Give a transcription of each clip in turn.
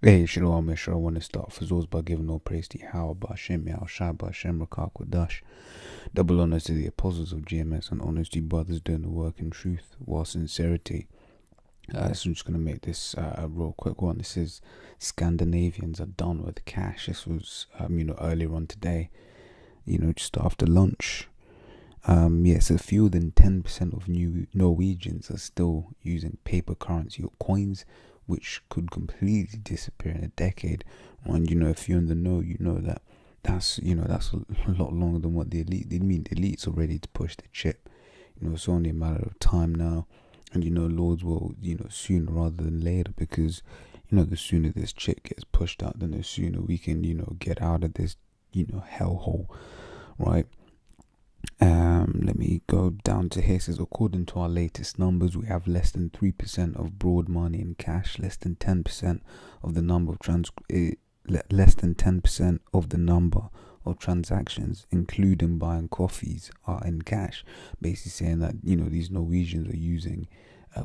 Hey, Shalom, Mishra. I want to start for those by giving all praise to Yahweh, Ba'ashem, Yahushua, Ba'ashem, Rakakwa, double honors to the apostles of GMS and honors to brothers doing the work in truth while sincerity. So I'm just going to make this a real quick one. This is Scandinavians are done with cash. This was, earlier on today, just after lunch. So fewer than 10% of new Norwegians are still using paper currency or coins, which could completely disappear in a decade. And if you're in the know, you know that's a lot longer than what the elite. They mean the elites are ready to push the chip. It's only a matter of time now, and Lords will sooner rather than later, because the sooner this chip gets pushed out, then the sooner we can get out of this hellhole, right? Let me go down to here. It says, according to our latest numbers, we have less than 3% of broad money in cash, less than 10% of the number of transactions, including buying coffees, are in cash. Basically saying that these Norwegians are using a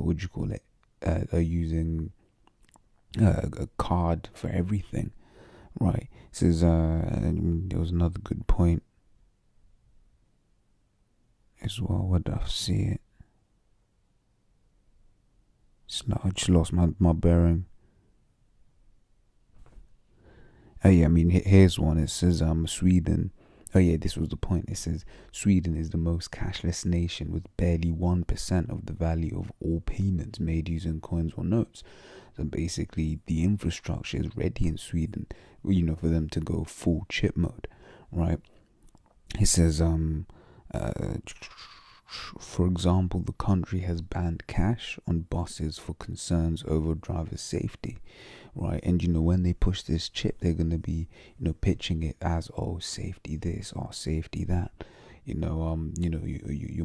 card for everything, right? It says there was another good point as well. Where did I see it? I just lost my bearing. Here's one. It says Sweden. This was the point. It says Sweden is the most cashless nation, with barely 1% of the value of all payments made using coins or notes. So basically, the infrastructure is ready in Sweden, for them to go full chip mode, right? It says for example, the country has banned cash on buses for concerns over driver safety, right? And when they push this chip, they're going to be pitching it as, oh, safety this or safety that. Your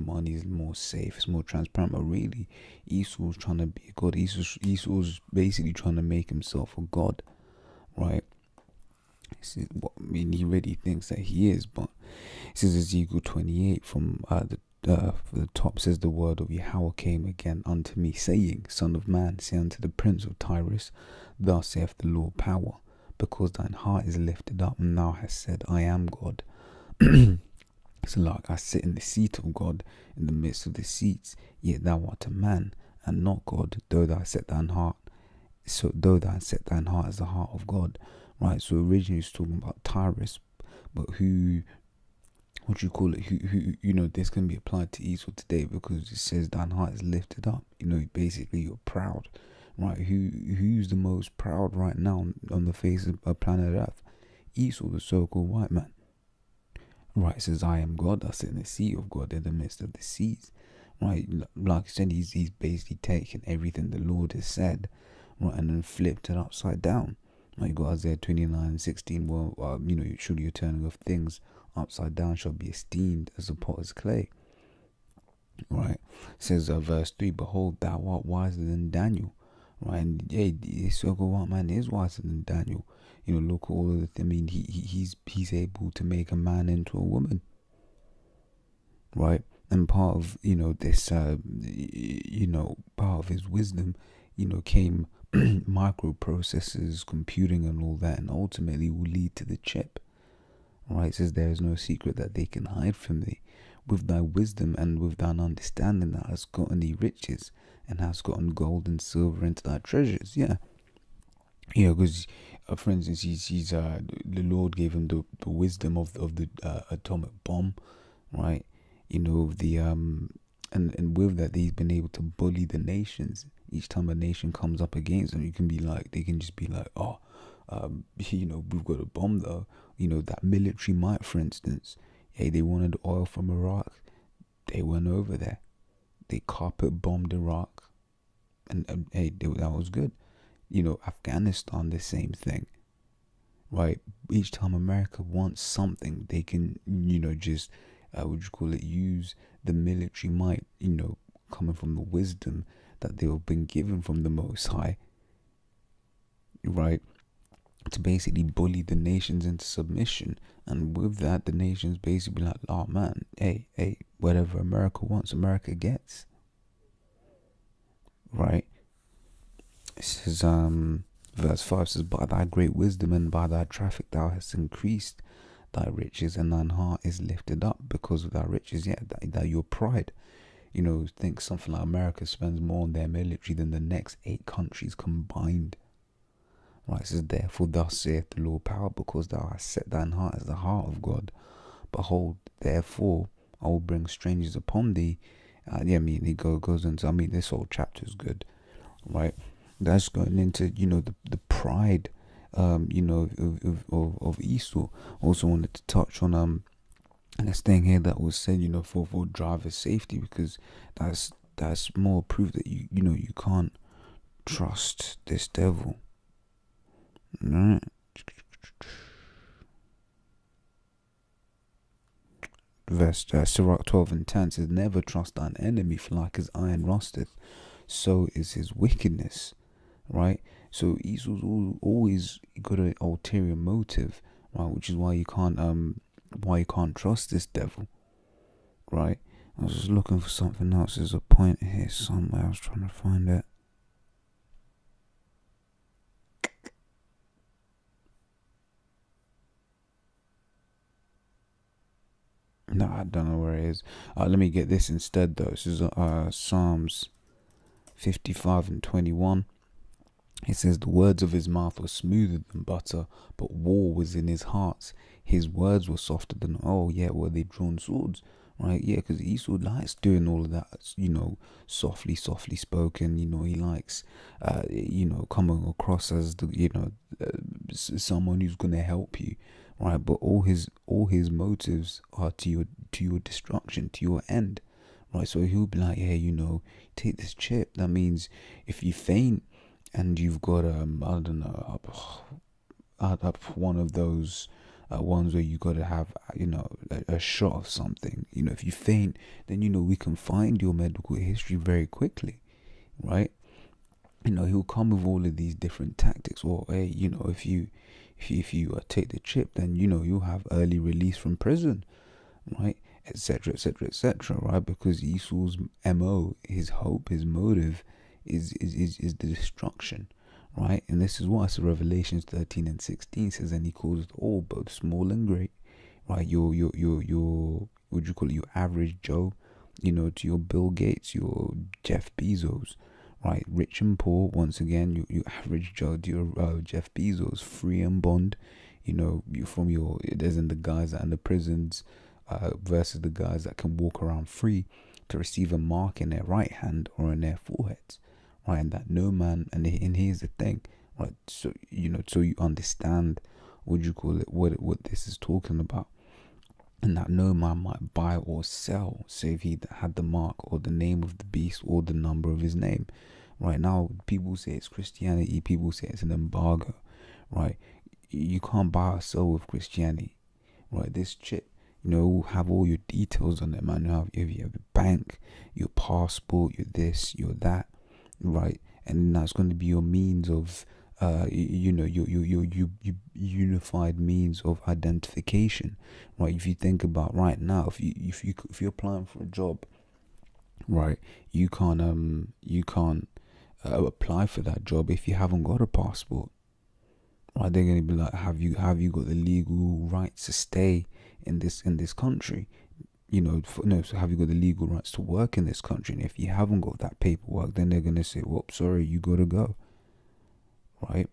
money is more safe, it's more transparent. But really, Esau's trying to be a god. Esau's basically trying to make himself a god, right? He really thinks that he is. But it says Ezekiel 28 from the top, says, the word of Yahweh came again unto me, saying, Son of man, say unto the prince of Tyrus, thus saith the Lord power, because thine heart is lifted up, and thou hast said, I am God. So like, I sit in the seat of God in the midst of the seats, yet thou art a man and not God, though thou set thine heart as the heart of God, right? So originally it's talking about Tyrus, but who this can be applied to Esau today, because it says thine heart is lifted up. Basically you're proud, right? Who's the most proud right now on the face of planet Earth? Esau, the so-called white man, right? It says, I am God, I sit in the seat of God in the midst of the seas, right? Like I said, he's basically taken everything the Lord has said, right, and then flipped it upside down. Like you got Isaiah 29:16, well, surely your turning of things upside down shall be esteemed as a potter's clay, right? It says verse 3, behold, thou art wiser than Daniel, right? And the so-called white man is wiser than Daniel. Look at all of the he's able to make a man into a woman, right? And part of this part of his wisdom came microprocessors, computing and all that, and ultimately will lead to the chip, right? It says, there is no secret that they can hide from thee. With thy wisdom and with thine understanding thou hast gotten thee riches, and hast gotten gold and silver into thy treasures. Because for instance, he's the Lord gave him the wisdom of the atomic bomb, right? And with that, he's been able to bully the nations. Each time a nation comes up against them, they can just be like, we've got a bomb though. That military might, for instance, they wanted oil from Iraq. They went over there. They carpet bombed Iraq. And that was good. Afghanistan, the same thing, right? Each time America wants something, they can, just, use the military might, coming from the wisdom that they've been given from the Most High, right? To basically bully the nations into submission. And with that, the nations basically like, oh man, hey, whatever America wants, America gets, right? It says Verse 5 says, by thy great wisdom and by thy traffic thou hast increased thy riches, and thine heart is lifted up because of thy riches. Yeah, that your pride. Think something like America spends more on their military than the next 8 countries combined. Right, it says, therefore thus saith the Lord power, because thou hast set thine heart as the heart of God. Behold, therefore I will bring strangers upon thee. He goes into, this whole chapter is good, right? That's going into, the pride, of Esau. Also wanted to touch on, this thing here that was said, for driver safety, because that's more proof that you can't trust this devil. Right. Verse Sirach 12 and 10 says, never trust thine enemy, for like as iron rusteth, so is his wickedness. Right? So Esau's always got an ulterior motive, right? Which is why you can't trust this devil. Right? I was just looking for something else. There's a point here somewhere. I was trying to find it. No, I don't know where it is. Let me get this instead, though. This is Psalms 55 and 21. It says, the words of his mouth were smoother than butter, but war was in his heart. His words were softer than, were they drawn swords? Right? Yeah, because Esau likes doing all of that, softly spoken. He likes, coming across as someone who's going to help you. Right, but all his motives are to your destruction, to your end. Right, so he'll be like, hey, take this chip. That means if you faint and you've got one of those ones where you got to have a shot of something. If you faint, then we can find your medical history very quickly. Right, he'll come with all of these different tactics. Or hey, if you take the chip, then you'll have early release from prison, right, etc., right? Because Esau's MO, his hope, his motive is the destruction, right? And this is why Revelations 13 and 16 says, and he calls it all, both small and great, right? Your what do you call it, your average Joe, to your Bill Gates, your Jeff Bezos, right, rich and poor. Once again, you average Joe, your Jeff Bezos, free and bond. You from your, there's in the guys that are in the prisons versus the guys that can walk around free to receive a mark in their right hand or in their foreheads, right? And that no man, and here's the thing, right? So so you understand, what do you call it, what this is talking about. And that no man might buy or sell, save he that had the mark or the name of the beast or the number of his name. Right now, people say it's Christianity, people say it's an embargo, right? You can't buy or sell with Christianity, right? This chip, will have all your details on it, man. You have your bank, your passport, your this, your that, right? And that's going to be your means of your unified means of identification, right? If you think about right now, if you're applying for a job, right, you can't apply for that job if you haven't got a passport, right? They're gonna be like, have you got the legal rights to stay in this country? So have you got the legal rights to work in this country? And if you haven't got that paperwork, then they're gonna say, well, sorry, you gotta go. Right.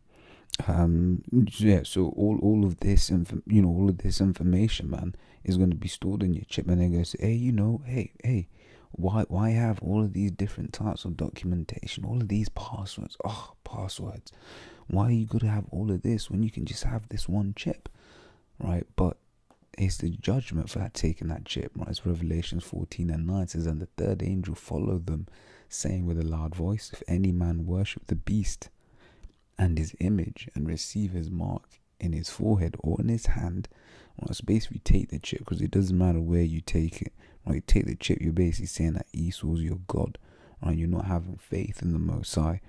So all of this information, man, is going to be stored in your chip, and they're going to say, hey, why have all of these different types of documentation, all of these passwords? Why are you going to have all of this when you can just have this one chip, right? But it's the judgment for that, taking that chip, right? It's Revelations 14 and 9 says, and the third angel followed them, saying with a loud voice, if any man worship the beast and his image and receive his mark in his forehead or in his hand, well, so basically take the chip, because it doesn't matter where you take it, right? You take the chip, you're basically saying that Esau's your God, right? You're not having faith in the Most High,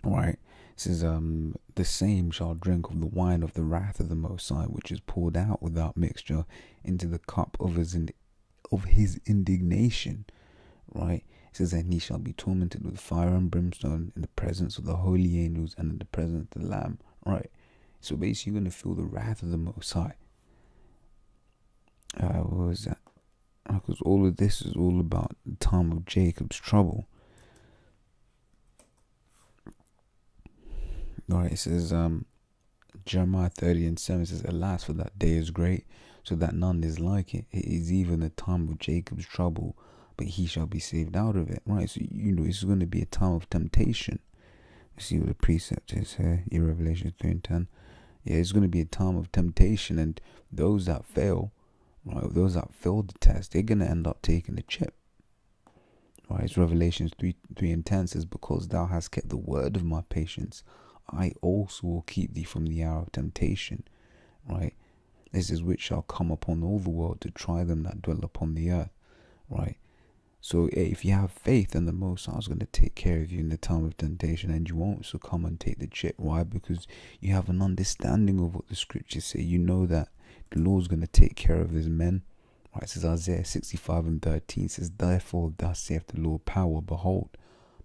right? It says, the same shall drink of the wine of the wrath of the Most High, which is poured out without mixture into the cup of his indignation, right? It says, and he shall be tormented with fire and brimstone in the presence of the holy angels and in the presence of the Lamb. Right. So basically, you're going to feel the wrath of the Most High. What was that? Because all of this is all about the time of Jacob's trouble. Alright, it says, Jeremiah 30:7 says, alas, for that day is great, so that none is like it. It is even the time of Jacob's trouble, but he shall be saved out of it. Right, so it's going to be a time of temptation. You see what the precept is here, in Revelation 3:10. Yeah, it's going to be a time of temptation, and those that fail, right, those that fail the test, they're going to end up taking the chip. Right, it's Revelation 3:10 says, because thou hast kept the word of my patience, I also will keep thee from the hour of temptation. Right, this is which shall come upon all the world to try them that dwell upon the earth. Right, so if you have faith, then the Most High is going to take care of you in the time of temptation, and you won't succumb and take the chip. Why? Because you have an understanding of what the scriptures say. You know that the Lord's going to take care of his men. Right, it says Isaiah 65:13 says, therefore thus saith the Lord power, behold,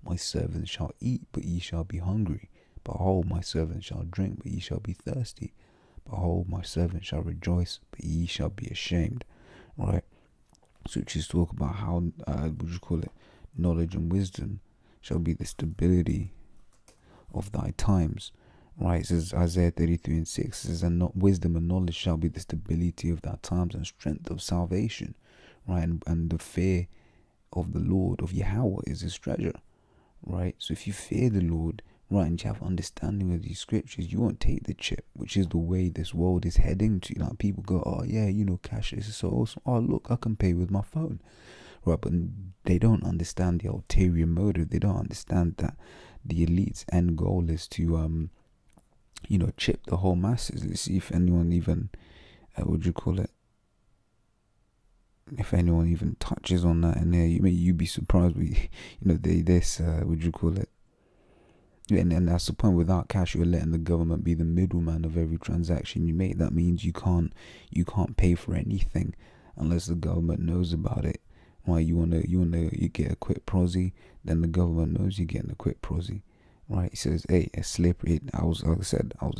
my servants shall eat, but ye shall be hungry. Behold, my servant shall drink, but ye shall be thirsty. Behold, my servant shall rejoice, but ye shall be ashamed. Right? So just talk about how, knowledge and wisdom shall be the stability of thy times. Right? It says Isaiah 33:6 says, and not wisdom and knowledge shall be the stability of thy times and strength of salvation. Right? And the fear of the Lord, of Yahweh, is his treasure. Right? So if you fear the Lord, right, and you have understanding of these scriptures, you won't take the chip, which is the way this world is heading to. Like, people go, oh yeah, cashless is so awesome. Oh look, I can pay with my phone. Right, but they don't understand the ulterior motive. They don't understand that the elite's end goal is to chip the whole masses. Let's see if anyone even if anyone even touches on that in there. You'd be surprised with and that's the point. Without cash, you're letting the government be the middleman of every transaction you make. That means you can't pay for anything unless the government knows about it. Right? You get a quick prosy, then the government knows you're getting a quick prosy. Right? He says, hey, a slippery. I was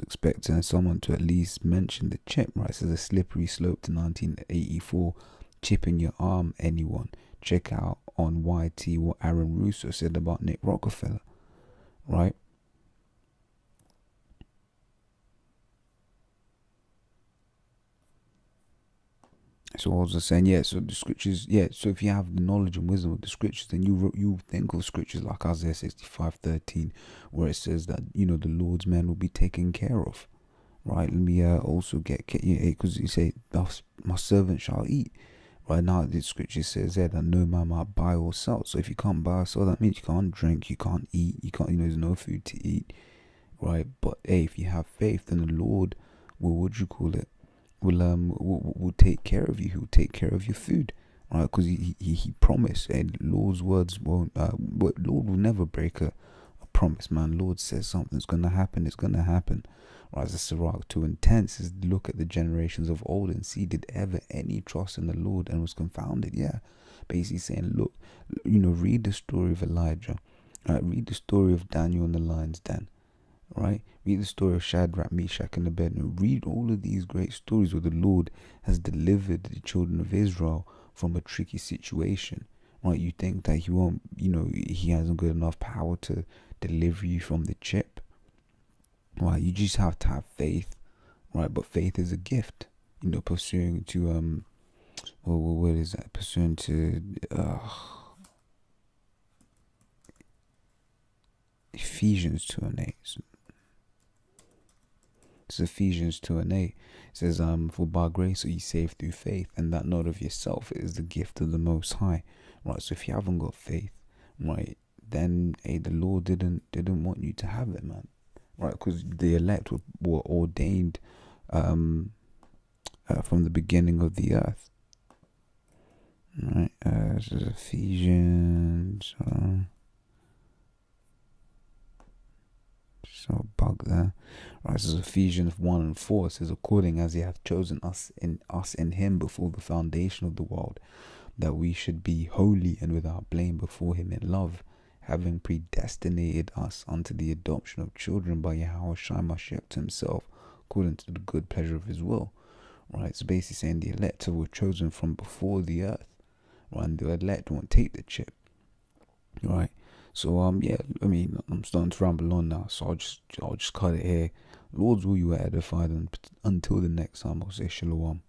expecting someone to at least mention the chip. Right? It says a slippery slope to 1984, chipping your arm. Anyone check out on YT what Aaron Russo said about Nick Rockefeller. Right? So I was just saying, so the scriptures, so if you have the knowledge and wisdom of the scriptures, then you think of scriptures like Isaiah 65:13, where it says that, the Lord's men will be taken care of. Right? Let me also because you say, my servant shall eat. Right now, the scripture says there that no man might buy or sell. So if you can't buy or sell, that means you can't drink, you can't eat, there's no food to eat. Right? But hey, if you have faith, then the Lord will, will take care of you. He'll take care of your food. Right? Because he promised, and Lord's words won't, Lord will never break a promise, man. Lord says something's going to happen, it's going to happen. Right, as Sirach 2:10 says, look at the generations of old and see, did ever any trust in the Lord and was confounded? Yeah, basically saying, look, read the story of Elijah, right? Read the story of Daniel in the lion's den, right? Read the story of Shadrach, Meshach, and Abednego. Read all of these great stories where the Lord has delivered the children of Israel from a tricky situation. Right? You think that he won't, he hasn't got enough power to deliver you from the chip. Right, you just have to have faith, right? But faith is a gift, pursuing to what is that? Pursuing to Ephesians 2:8. It's Ephesians 2:8. It says, for by grace are ye saved through faith, and that not of yourself, it is the gift of the Most High. Right, so if you haven't got faith, right, then the Lord didn't want you to have it, man. Right, because the elect were ordained from the beginning of the earth. Right, this is Ephesians. So bug there. Right, this is Ephesians 1:4. It says, according as he hath chosen us in him before the foundation of the world, that we should be holy and without blame before him in love, having predestinated us unto the adoption of children by Yahweh Shai Mashiach himself, according to the good pleasure of his will. Right, so basically saying the elect were chosen from before the earth, right, and the elect won't take the chip. Right, so yeah, I mean, I'm starting to ramble on now, so I'll just cut it here. Lord's will, you are edified, and until the next time, I'll say shalom.